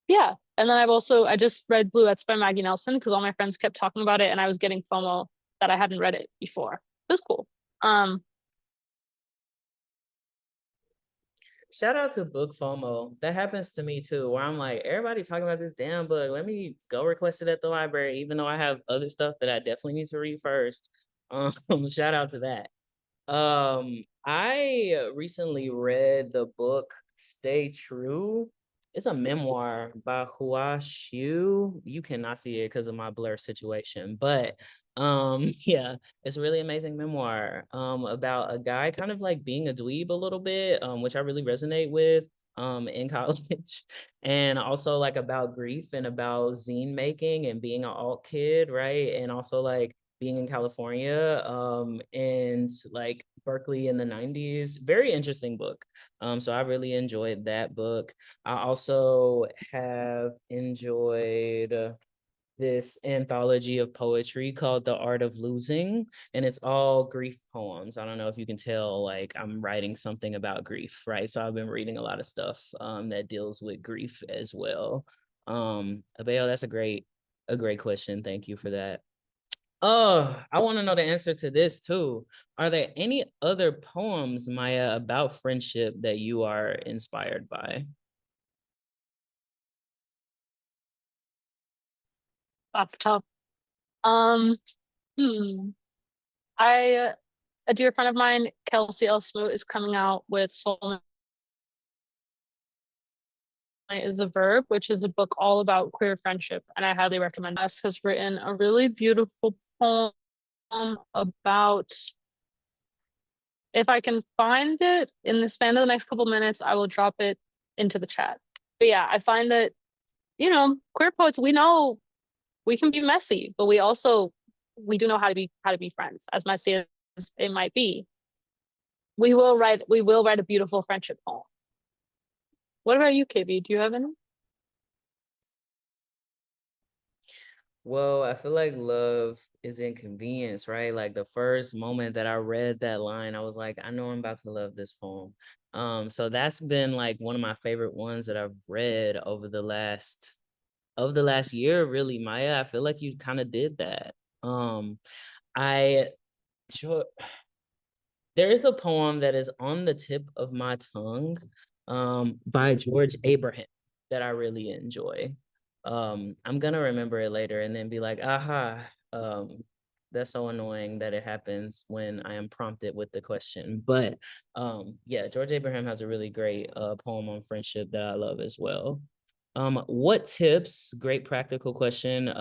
Yeah. And then I just read Bluets by Maggie Nelson because all my friends kept talking about it and I was getting FOMO that I hadn't read it before. It was cool. Shout out to book FOMO. That happens to me too, where I'm like, everybody talking about this damn book. Let me go request it at the library, even though I have other stuff that I definitely need to read first. Shout out to that. I recently read the book Stay True. It's a memoir by Hua Xiu. You cannot see it because of my blur situation, but yeah, it's a really amazing memoir about a guy kind of like being a dweeb a little bit, which I really resonate with in college, and also like about grief and about zine making and being an alt kid, right? And also like being in California and like Berkeley in the 90s. Very interesting book. So I really enjoyed that book. I also have enjoyed this anthology of poetry called The Art of Losing, and it's all grief poems. I don't know if you can tell, like I'm writing something about grief, right? So I've been reading a lot of stuff that deals with grief as well. Abeo, that's a great question. Thank you for that. Oh, I want to know the answer to this too. Are there any other poems, Maya, about friendship that you are inspired by? That's tough. Um, hmm. A dear friend of mine, Kelsey L. Smoot, is coming out with Soul is a Verb, which is a book all about queer friendship, and I highly recommend it. Has written a really beautiful poem about, if I can find it in the span of the next couple minutes, I will drop it into the chat. But yeah, I find that, you know, queer poets, we know we can be messy, but we do know how to be friends, as messy as it might be. We will write a beautiful friendship poem. What about you, KB? Do you have any? Well, I feel like love is inconvenience, right? Like the first moment that I read that line, I was like, I know I'm about to love this poem. So that's been like one of my favorite ones that I've read over the last year, really, Maya. I feel like you kind of did that. I There is a poem that is on the tip of my tongue by George Abraham that I really enjoy. I'm gonna remember it later and then be like, aha, that's so annoying that it happens when I am prompted with the question. But yeah, George Abraham has a really great poem on friendship that I love as well. What tips, great practical question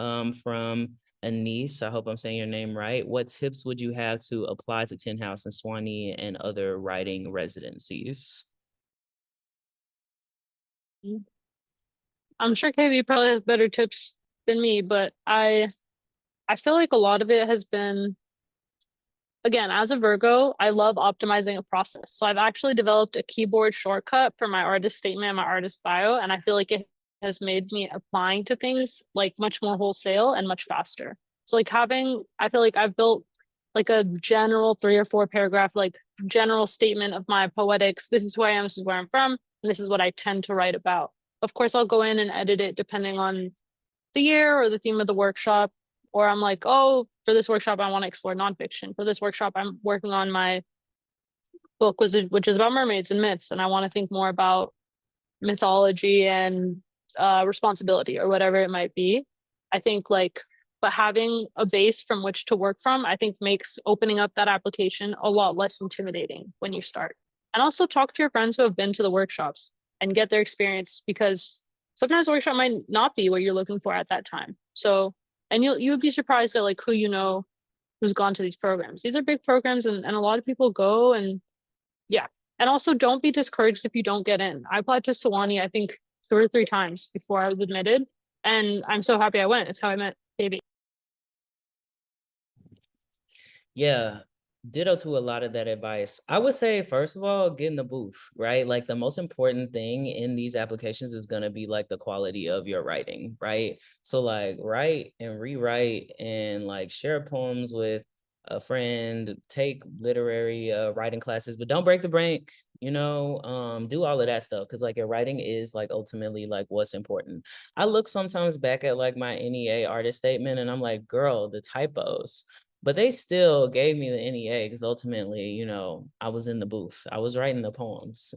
from Anise, I hope I'm saying your name right. What tips would you have to apply to Tin House and Sewanee and other writing residencies? I'm sure KB probably has better tips than me, but I feel like a lot of it has been, again, as a Virgo, I love optimizing a process. So I've actually developed a keyboard shortcut for my artist statement and my artist bio, and I feel like it has made me applying to things like much more wholesale and much faster. So like I feel like I've built like a general 3 or 4 paragraph, like general statement of my poetics. This is who I am, this is where I'm from, and this is what I tend to write about. Of course, I'll go in and edit it depending on the year or the theme of the workshop. Or I'm like, oh, for this workshop, I want to explore nonfiction. For this workshop, I'm working on my book, which is about mermaids and myths, and I want to think more about mythology and responsibility or whatever it might be. I think like, but having a base from which to work from, I think makes opening up that application a lot less intimidating when you start. And also talk to your friends who have been to the workshops and get their experience, because sometimes the workshop might not be what you're looking for at that time. So, and you would be surprised at like who you know who's gone to these programs. These are big programs, and a lot of people go, and yeah. And also don't be discouraged if you don't get in. I applied to Sewanee, I think 2 or 3 times before I was admitted. And I'm so happy I went. It's how I met Davey. Yeah, ditto to a lot of that advice. I would say, first of all, get in the booth, right? Like the most important thing in these applications is going to be like the quality of your writing, right? So like write and rewrite and like share poems with a friend, take literary writing classes, but don't break the bank, do all of that stuff. Cause like your writing is like ultimately like what's important. I look sometimes back at like my NEA artist statement and I'm like, girl, the typos. But they still gave me the NEA because ultimately, I was in the booth. I was writing the poems,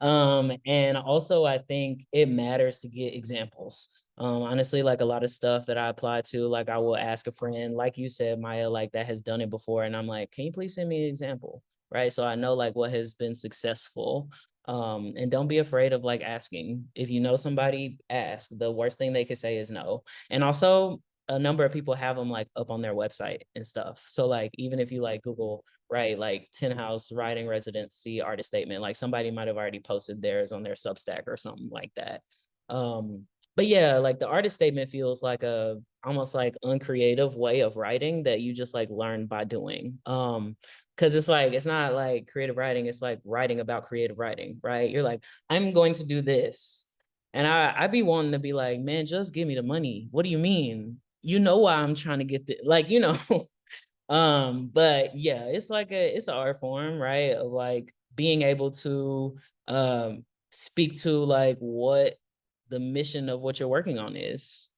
And also I think it matters to get examples. Honestly, like a lot of stuff that I apply to, like I will ask a friend, like you said, Maya, like that has done it before. And I'm like, can you please send me an example? Right. So I know like what has been successful. And don't be afraid of like asking. If you know somebody, ask. The worst thing they could say is no. And also, a number of people have them like up on their website and stuff. So like, even if you like Google, right, like Tin House writing residency artist statement, like somebody might have already posted theirs on their Substack or something like that. But yeah, like the artist statement feels like a almost like uncreative way of writing that you just like learn by doing. Because it's like, it's not like creative writing, it's like writing about creative writing, right? You're like, I'm going to do this. And I be wanting to be like, man, just give me the money. What do you mean? You know why I'm trying to get the but yeah, it's like it's an art form, right? Of like being able to speak to like what the mission of what you're working on is,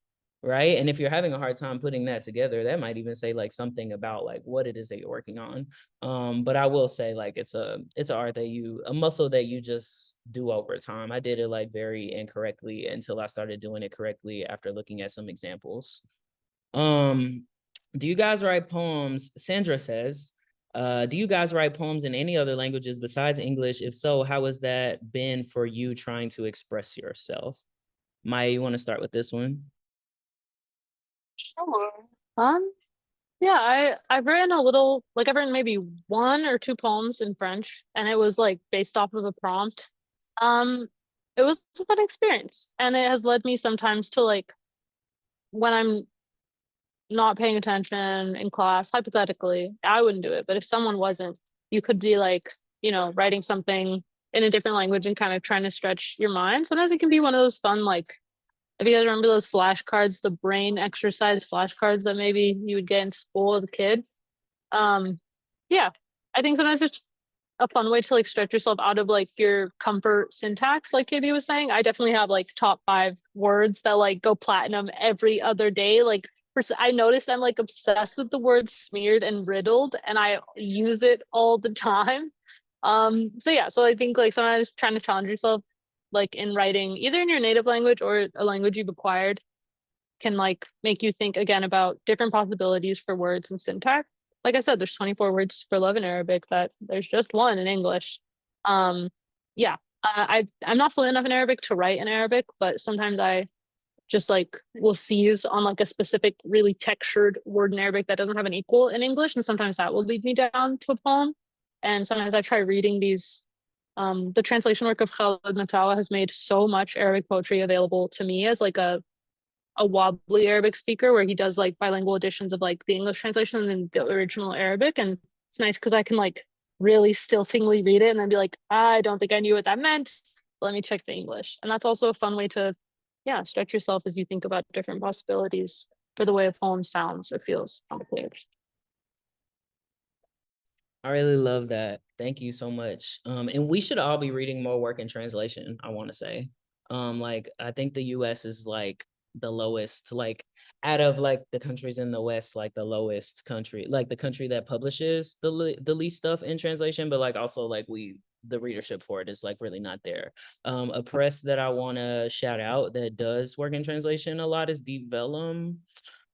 right? And if you're having a hard time putting that together, that might even say like something about like what it is that you're working on. But I will say like it's an art that a muscle that you just do over time. I did it like very incorrectly until I started doing it correctly after looking at some examples. Do you guys write poems? Sandra says, do you guys write poems in any other languages besides English? If so, how has that been for you trying to express yourself? Maya, you want to start with this one? Sure. Yeah, I've written I've written maybe 1 or 2 poems in French, and it was like based off of a prompt. Um, it was a fun experience, and it has led me sometimes to like when I'm not paying attention in class, hypothetically, I wouldn't do it, but if someone wasn't, you could be like, writing something in a different language and kind of trying to stretch your mind. Sometimes it can be one of those fun, like, if you guys remember those flashcards, the brain exercise flashcards that maybe you would get in school with kids. Um, yeah, I think sometimes it's a fun way to like stretch yourself out of like your comfort syntax, like KB was saying. I definitely have like top 5 words that like go platinum every other day. Like I noticed I'm like obsessed with the word smeared and riddled, and I use it all the time. So yeah, so I think like sometimes trying to challenge yourself like in writing, either in your native language or a language you've acquired, can like make you think again about different possibilities for words and syntax. Like I said, there's 24 words for love in Arabic, that there's just one in English. Yeah, I'm not fluent enough in Arabic to write in Arabic, but sometimes I just like will seize on like a specific really textured word in Arabic that doesn't have an equal in English, and sometimes that will lead me down to a poem. And sometimes I try reading these. The translation work of Khaled Matawa has made so much Arabic poetry available to me as like a wobbly Arabic speaker, where he does like bilingual editions of like the English translation and then the original Arabic. And it's nice because I can like really stiltingly read it and then be like, I don't think I knew what that meant. let me check the English. And that's also a fun way to, yeah, stretch yourself as you think about different possibilities for the way a poem sounds or feels on the page. I really love that. Thank you so much. And we should all be reading more work in translation, I want to say. Like I think the US is like the lowest, like out of like the countries in the West, like the lowest country, like the country that publishes the least stuff in translation, but like also like the readership for it is like really not there. A press that I want to shout out that does work in translation a lot is Deep Vellum.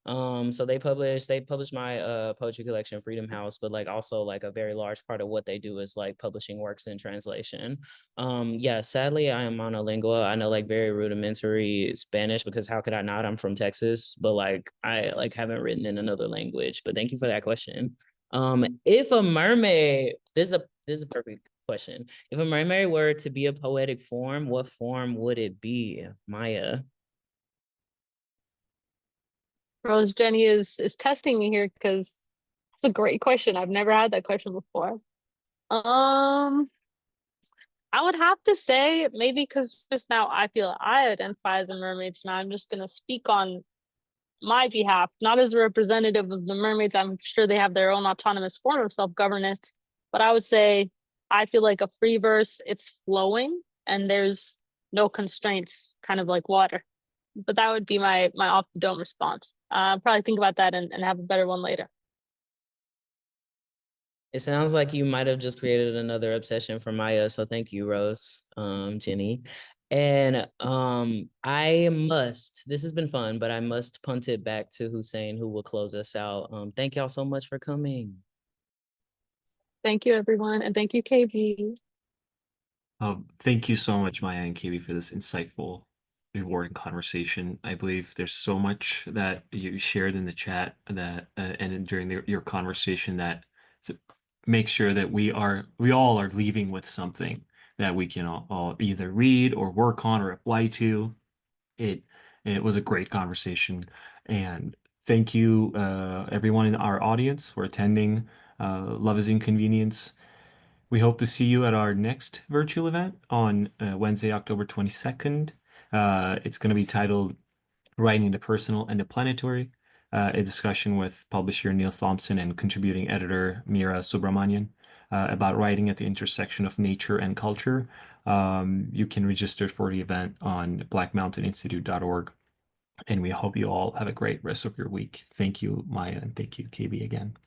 So they publish my poetry collection Freedom House, but like also like a very large part of what they do is like publishing works in translation. Yeah, sadly I am monolingual. I know like very rudimentary Spanish because how could I not? I'm from Texas, but like I like haven't written in another language. But thank you for that question. If a mermaid, this is a perfect question. If a mermaid were to be a poetic form, what form would it be, Maya? Rose Jenny is testing me here because it's a great question. I've never had that question before. I would have to say maybe because just now I feel I identify as a mermaid, so now I'm just gonna speak on my behalf, not as a representative of the mermaids. I'm sure they have their own autonomous form of self-governance, but I would say I feel like a free verse, it's flowing and there's no constraints, kind of like water. But that would be my off the dome response. Probably think about that and have a better one later. It sounds like you might have just created another obsession for Maya. So thank you, Rose, Jenny. And this has been fun, but I must punt it back to Hussein, who will close us out. Thank y'all so much for coming. Thank you, everyone. And thank you, KB. Thank you so much, Maya and KB, for this insightful, rewarding conversation. I believe there's so much that you shared in the chat that and during your conversation that makes sure that we all are leaving with something that we can all either read or work on or apply to. It was a great conversation, and thank you everyone in our audience for attending Love is Inconvenience. We hope to see you at our next virtual event on Wednesday, October 22nd. It's going to be titled Writing the Personal and the Planetary, a discussion with publisher Neil Thompson and contributing editor Mira Subramanian about writing at the intersection of nature and culture. You can register for the event on blackmountaininstitute.org. And we hope you all have a great rest of your week. Thank you, Maya, and thank you, KB, again.